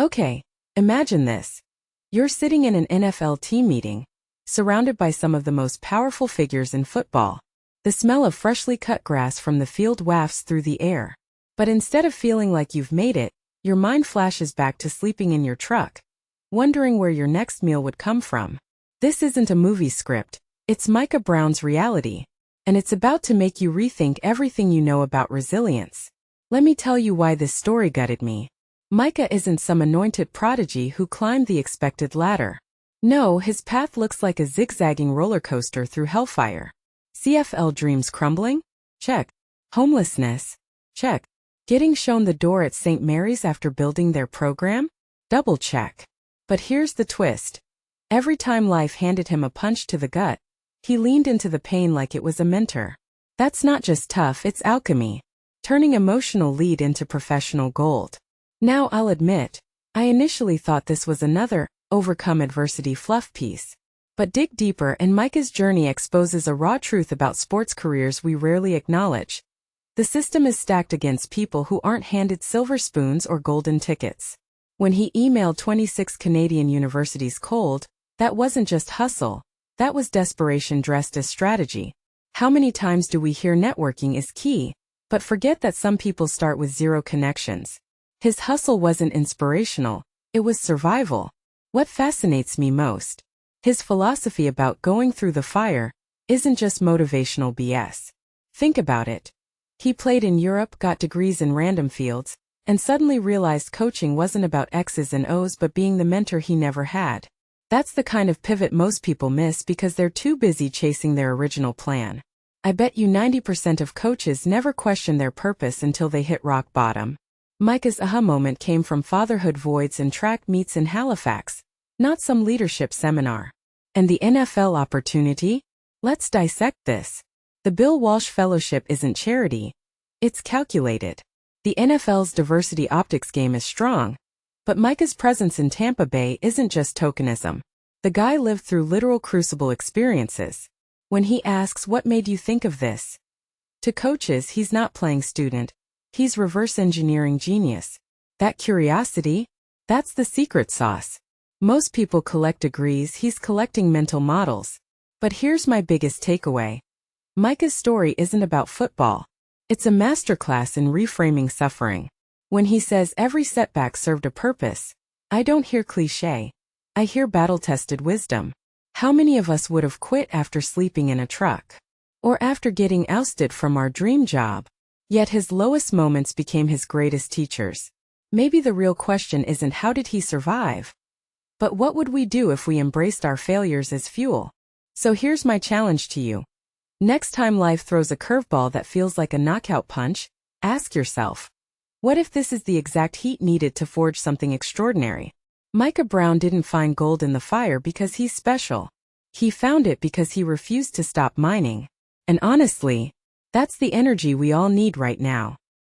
Okay, imagine this. You're sitting in an NFL team meeting, surrounded by some of the most powerful figures in football. The smell of freshly cut grass from the field wafts through the air. But instead of feeling like you've made it, your mind flashes back to sleeping in your truck, wondering where your next meal would come from. This isn't a movie script, it's Micah Brown's reality, and it's about to make you rethink everything you know about resilience. Let me tell you why this story gutted me. Micah isn't some anointed prodigy who climbed the expected ladder. No, his path looks like a zigzagging roller coaster through hellfire. CFL dreams crumbling? Check. Homelessness? Check. Getting shown the door at St. Mary's after building their program? Double check. But here's the twist. Every time life handed him a punch to the gut, he leaned into the pain like it was a mentor. That's not just tough, it's alchemy. Turning emotional lead into professional gold. Now I'll admit, I initially thought this was another overcome adversity fluff piece. But dig deeper and Micah's journey exposes a raw truth about sports careers we rarely acknowledge. The system is stacked against people who aren't handed silver spoons or golden tickets. When he emailed 26 Canadian universities cold, that wasn't just hustle, that was desperation dressed as strategy. How many times do we hear networking is key, but forget that some people start with zero connections? His hustle wasn't inspirational, it was survival. What fascinates me most? His philosophy about going through the fire isn't just motivational BS. Think about it. He played in Europe, got degrees in random fields, and suddenly realized coaching wasn't about X's and O's but being the mentor he never had. That's the kind of pivot most people miss because they're too busy chasing their original plan. I bet you 90% of coaches never question their purpose until they hit rock bottom. Micah's aha moment came from fatherhood voids and track meets in Halifax, not some leadership seminar. And the NFL opportunity? Let's dissect this. The Bill Walsh Fellowship isn't charity. It's calculated. The NFL's diversity optics game is strong. But Micah's presence in Tampa Bay isn't just tokenism. The guy lived through literal crucible experiences. When he asks, "What made you think of this?" to coaches, he's not playing student. He's reverse engineering genius. That curiosity? That's the secret sauce. Most people collect degrees, he's collecting mental models. But here's my biggest takeaway. Micah's story isn't about football. It's a masterclass in reframing suffering. When he says every setback served a purpose, I don't hear cliché. I hear battle-tested wisdom. How many of us would have quit after sleeping in a truck? Or after getting ousted from our dream job? Yet his lowest moments became his greatest teachers. Maybe the real question isn't how did he survive, but what would we do if we embraced our failures as fuel? So here's my challenge to you. Next time life throws a curveball that feels like a knockout punch, ask yourself, what if this is the exact heat needed to forge something extraordinary? Micah Brown didn't find gold in the fire because he's special. He found it because he refused to stop mining. And honestly, that's the energy we all need right now.